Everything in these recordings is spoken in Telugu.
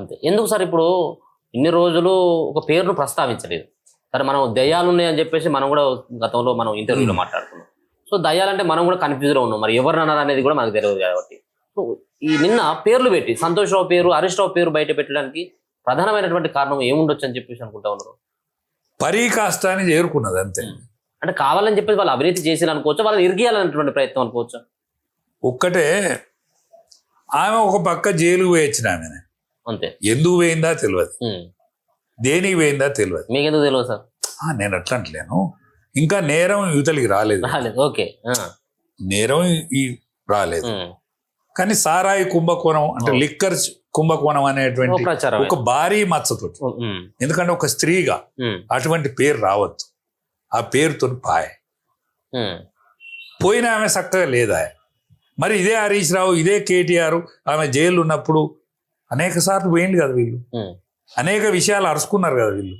అంతే. ఎందుకు సార్ ఇప్పుడు ఇన్ని రోజులు ఒక పేరును ప్రస్తావించలేదు? సరే మనం దయ్యాలు ఉన్నాయని చెప్పేసి మనం కూడా గతంలో మనం ఇంటర్వ్యూలో మాట్లాడుకున్నాం. సో దయ్యాలంటే మనం కూడా కన్ఫ్యూజ్లో ఉన్నాం, మరి ఎవరు అన్నారు అనేది కూడా మనకు తెలియదు కాబట్టి. సో ఈ నిన్న పేర్లు పెట్టి సంతోష్ రావు పేరు, హరీష్ రావు పేరు బయట పెట్టడానికి ప్రధానమైనటువంటి కారణం ఏముండొచ్చు అని చెప్పేసి అనుకుంటా ఉన్నారు? పరీకాష్టాన్ని చేరుకున్నది అంతే. అంటే కావాలని చెప్పేసి వాళ్ళు అవినీతి చేసి అనుకోవచ్చు, వాళ్ళని ఇరిగేయాలనేటువంటి ప్రయత్నం అనుకోవచ్చు. ఒక్కటే ఆమె ఒక పక్క జైలుకు వేయించిన ఆమెనే, అంతే. ఎందుకు పోయిందా తెలియదు, దేనికి పోయిందా తెలియదు. మీకెందుకు తెలియదు సార్? నేను అట్లా అంటలేను, ఇంకా నేరం యువతలకి రాలేదు. ఓకే, నేరం రాలేదు. కానీ సారాయి కుంభకోణం అంటే లిక్కర్ కుంభకోణం అనేటువంటి ఒక భారీ మచ్చతో, ఎందుకంటే ఒక స్త్రీగా అటువంటి పేరు రావద్దు, ఆ పేరుతో పోయిన ఆమె చక్కగా లేదా. మరి ఇదే హరీష్ రావు, ఇదే కేటీఆర్ ఆమె జైలు ఉన్నప్పుడు అనేక సార్లు పోయింది కదా వీళ్ళు, అనేక విషయాలు అరుచుకున్నారు కదా వీళ్ళు.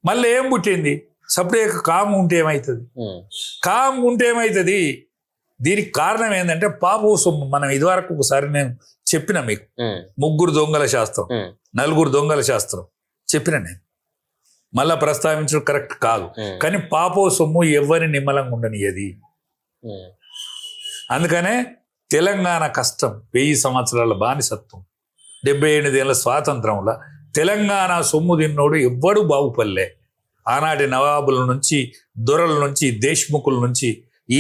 మళ్ళీ ఏం పుట్టింది? సపరేట్ కామ్ ఉంటే ఏమవుతుంది? కామ్ ఉంటే ఏమవుతుంది? దీనికి కారణం ఏంటంటే పాప సొమ్ము. మనం ఇదివరకు ఒకసారి నేను చెప్పిన మీకు, 3 దొంగల శాస్త్రం, 4 దొంగల శాస్త్రం చెప్పిన నేను. మళ్ళా ప్రస్తావించడం కరెక్ట్ కాదు, కానీ పాపో సొమ్ము ఎవరిని నిమ్మలంగా ఉండనియది. అందుకనే తెలంగాణ కష్టం, 1000 సంవత్సరాల బానిసత్వం, 78 ఏళ్ళ స్వాతంత్రంలో తెలంగాణ సొమ్ము తిన్నోడు ఎవ్వడు బాగుపల్లే. ఆనాటి నవాబుల నుంచి, దొరల నుంచి, దేశ్ముఖుల నుంచి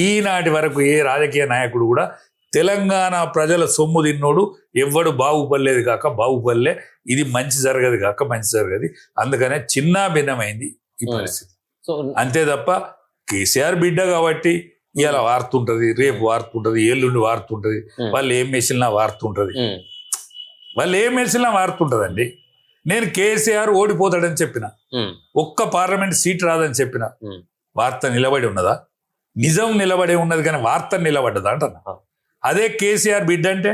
ఈనాటి వరకు ఏ రాజకీయ నాయకుడు కూడా తెలంగాణ ప్రజల సొమ్ము తిన్నోడు ఎవ్వడు బాగుపడలేదు కాక బాగుపడలే. ఇది మంచి జరగదు కాక మంచి జరగదు. అందుకనే చిన్న భిన్నమైంది ఈ పరిస్థితి. అంతే తప్ప కేసీఆర్ బిడ్డ కాబట్టి ఇలా వార్తుంటది, రేపు వార్తుంటది, ఎల్లుండి వార్తుంటది, వాళ్ళు ఏం మెసిలినా వార్తుంటది, వాళ్ళు ఏం మెసిలినా వార్తుంటదండి. నేను కేసీఆర్ ఓడిపోతాడని చెప్పిన, ఒక్క పార్లమెంట్ సీట్ రాదని చెప్పిన, వార్త నిలబడి ఉన్నదా? నిజం నిలబడే ఉన్నది కానీ వార్త నిలబడ్డదా అంటున్నా. అదే కేసీఆర్ బిడ్డ అంటే,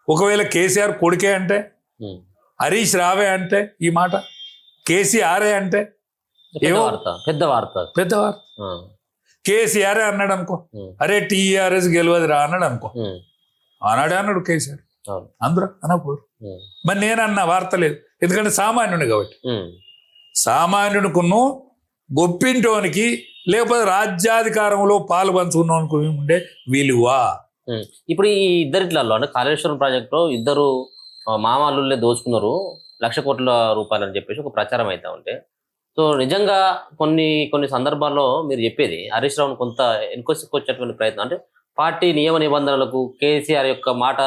ఒకవేళ కేసీఆర్ కొడుకే అంటే, హరీష్ రావే అంటే ఈ మాట, కేసీఆరే అంటే పెద్ద వార్త. కేసీఆరే అన్నాడు అనుకో, అరే టీఆర్ఎస్ గెలవదు రా అన్నాడు అనుకో, ఆనాడే అన్నాడు కేసీఆర్, అందరూ అనకూడదు. మరి నేనన్నా వార్త లేదు, ఎందుకంటే సామాన్యుని కాబట్టి. సామాన్యునికును గొప్పింటోనికి లేకపోతే రాజ్యాధికారంలో పాలు పంచుకున్నోనికి ఉండే విలువ. ఇప్పుడు ఈ ఇద్దరిట్లలో అంటే కాళేశ్వరం ప్రాజెక్టులో ఇద్దరు మామూలులే దోచుకున్నారు 1,00,000 కోట్ల రూపాయలు అని చెప్పేసి ఒక ప్రచారం అవుతా ఉంటే, సో నిజంగా కొన్ని సందర్భాల్లో మీరు చెప్పేది హరీష్ రావును కొంత ఎన్కొచ్చేటువంటి ప్రయత్నం, అంటే పార్టీ నియమ నిబంధనలకు కేసీఆర్ యొక్క మాట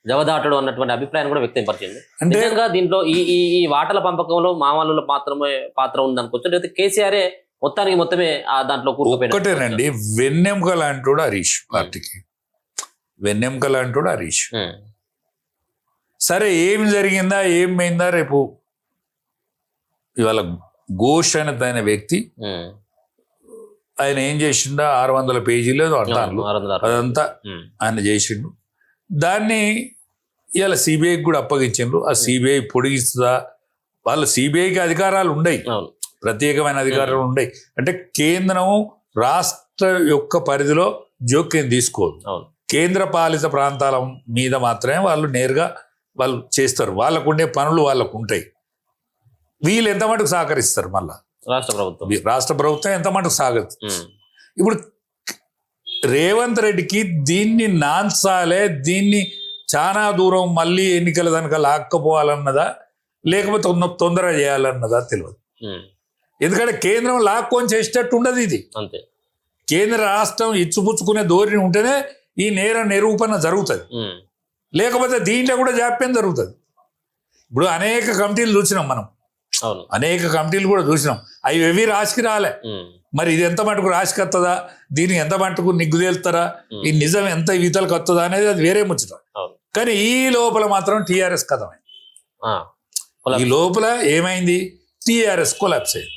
జవదాటడు అన్నటువంటి అభిప్రాయం కూడా వ్యక్తం పరిచింది. నిజంగా దీంట్లో ఈ వాటల పంపకంలో మామూలు మాత్రమే పాత్ర ఉంది అనుకోవచ్చు, లేకపోతే కేసీఆరే మొత్తమే దాంట్లో ఒకటేనండి. వెన్నెముక లాంటోడు హరీష్, పార్టీకి వెన్నెముక లాంటోడు హరీష్. సరే ఏం జరిగిందా ఏమైందా, రేపు ఇవాళ ఘోష్ అయిన వ్యక్తి ఆయన ఏం చేసిండా 600 పేజీలు అదంతా ఆయన చేసిండు. దాన్ని ఇవాళ సిబిఐకి కూడా అప్పగించిండ్రు. ఆ సిబిఐ పొడిగిస్తుందా? వాళ్ళు సిబిఐకి అధికారాలు ఉన్నాయి, ప్రత్యేకమైన అధికారాలు ఉన్నాయి. అంటే కేంద్రం రాష్ట్ర యొక్క పరిధిలో జోక్యం తీసుకోదు. కేంద్ర పాలిత ప్రాంతాల మీద మాత్రమే వాళ్ళు నేరుగా వాళ్ళు చేస్తారు. వాళ్ళకు ఉండే పనులు వాళ్ళకు ఉంటాయి. వీళ్ళు ఎంత మటుకు సహకరిస్తారు? మళ్ళా రాష్ట్ర ప్రభుత్వం ఎంత మటుకు సహకరిస్తుంది? ఇప్పుడు రేవంత్ రెడ్డికి దీన్ని నాన్సాలే, దీన్ని చాలా దూరం మళ్ళీ ఎన్నికల దానిక లాక్కపోవాలన్నదా లేకపోతే తొందరగా చేయాలన్నదా తెలియదు. ఎందుకంటే కేంద్రం లాక్కొని చేసేటట్టు ఉండదు ఇది. కేంద్ర రాష్ట్రం ఇచ్చుపుచ్చుకునే ధోరణి ఉంటేనే ఈ నేర నిరూపణ జరుగుతుంది, లేకపోతే దీంట్లో కూడా జాప్యం జరుగుతుంది. ఇప్పుడు అనేక కమిటీలు చూసినాం మనం, అనేక కమిటీలు కూడా చూసినాం, అవి ఏవి రాసికి రాలే. మరి ఇది ఎంత మటుకు రాసికి వస్తుందా, దీనికి ఎంత మటుకు నిగ్గు తేలుతారా, ఈ నిజం ఎంత ఈతలకు వస్తుందా అనేది అది వేరే ముచ్చట. కానీ ఈ లోపల మాత్రం టీఆర్ఎస్ కథమైంది. ఈ లోపల ఏమైంది? టీఆర్ఎస్ కొలాప్స్ అయింది.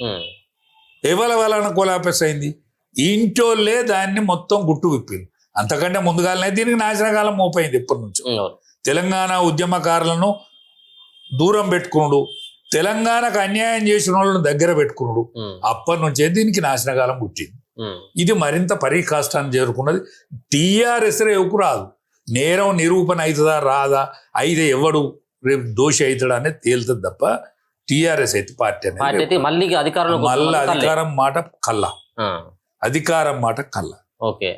ఎవరి వలన కొలాప్స్ అయింది? ఇంటోళ్ళే దాన్ని మొత్తం గుట్టు విప్పింది. అంతకంటే ముందుగానే దీనికి నాశనకాలం మోపైంది. ఎప్పటి నుంచో తెలంగాణ ఉద్యమకారులను దూరం పెట్టుకున్నాడు, తెలంగాణకు అన్యాయం చేసిన వాళ్ళను దగ్గర పెట్టుకున్నాడు. అప్పటి నుంచే దీనికి నాశనకాలం పుట్టింది. ఇది మరింత పరీకాష్టాన్ని చేరుకున్నది. టీఆర్ఎస్ రేవుకు రాదు. నేరం నిరూపణ అవుతుందా రాదా, అయితే ఎవడు రేపు దోషి అవుతాడు అనేది తేలుతుంది తప్ప టీఆర్ఎస్ అయితే పార్టీ పార్టీ అనేది అయితే మళ్ళీ అధికారంలో మళ్ళీ అధికారం మాట కల్లా అధికారం మాట కల్లా. ఓకే,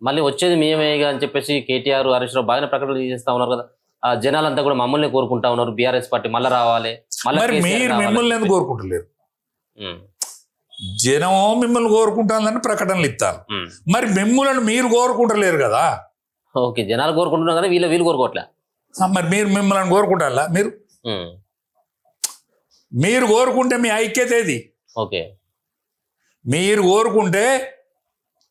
మళ్ళీ వచ్చేది మేమే అని చెప్పేసి కేటీఆర్ హరీష్ రావు బాగానే ప్రకటనలు చేస్తా ఉన్నారు కదా. ఆ జనాలంతా కూడా మమ్మల్ని కోరుకుంటా ఉన్నారు, బీఆర్ఎస్ పార్టీ మళ్ళీ రావాలి. మరి మీరు మిమ్మల్ని ఎందుకు కోరుకుంటలేరు? జనం మిమ్మల్ని కోరుకుంటానని ప్రకటనలు ఇస్తారు, మరి మిమ్మల్ని మీరు కోరుకుంటలేరు కదా. ఓకే, జనాలు కోరుకుంటున్నారు కదా, వీళ్ళు కోరుకోవట్లే. మరి మీరు మిమ్మల్ని కోరుకుంటారా? మీరు కోరుకుంటే మీ ఐక్యత ఏది? ఓకే, మీరు కోరుకుంటే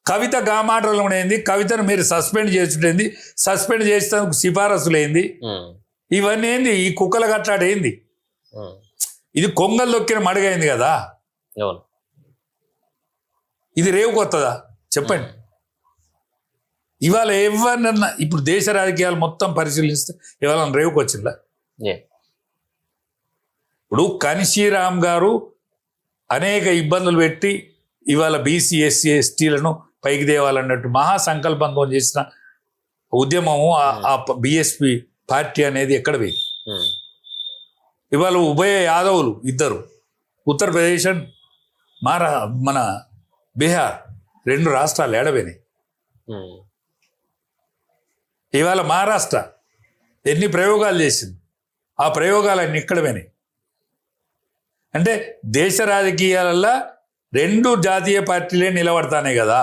కవిత గామాటలు ఏంది, కవితను మీరు సస్పెండ్ చేసుడేంది, సస్పెండ్ చేసేందుకు సిఫారసులు ఏంది, ఇవన్నీ ఏంది? ఈ కుక్కల కట్లాడేంది? ఇది కొంగలు దొక్కిన మడుగైంది కదా. ఇది రేవు కొత్తదా చెప్పండి? ఇవాళ ఎవరినన్నా ఇప్పుడు దేశ రాజకీయాలు మొత్తం పరిశీలిస్తే ఇవాళ రేవుకి వచ్చిందా? ఇప్పుడు కనిశీరామ్ గారు అనేక ఇబ్బందులు పెట్టి ఇవాళ బీసీ ఎస్సీ ఎస్టీలను పైకి తేవాలన్నట్టు మహాసంకల్పంతో చేసిన ఉద్యమము ఆ బిఎస్పి పార్టీ అనేది ఎక్కడ పోయింది? ఇవాళ ఉభయ యాదవులు ఇద్దరు, ఉత్తరప్రదేశ్ మన బీహార్ 2 రాష్ట్రాలు ఏడవేనాయి. ఇవాళ మహారాష్ట్ర ఎన్ని ప్రయోగాలు చేసింది, ఆ ప్రయోగాలన్నీ ఇక్కడ పోయినాయి. అంటే దేశ రాజకీయాలలో 2 జాతీయ పార్టీలే నిలబడతానే కదా.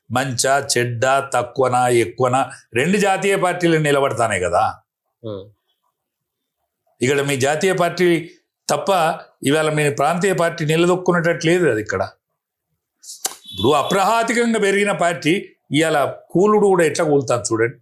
మంచా చెడ్డ తక్కువనా ఎక్కువనా 2 జాతీయ పార్టీలు నిలబడతానే కదా. ఇక్కడ మీ జాతీయ పార్టీ తప్ప ఇవాళ మీ ప్రాంతీయ పార్టీ నిలదొక్కునేటట్లేదు అది. ఇక్కడ ఇప్పుడు అప్రహాతికంగా పెరిగిన పార్టీ ఇవాళ కూలుడు కూడా ఎట్లా కూలుతాను చూడండి.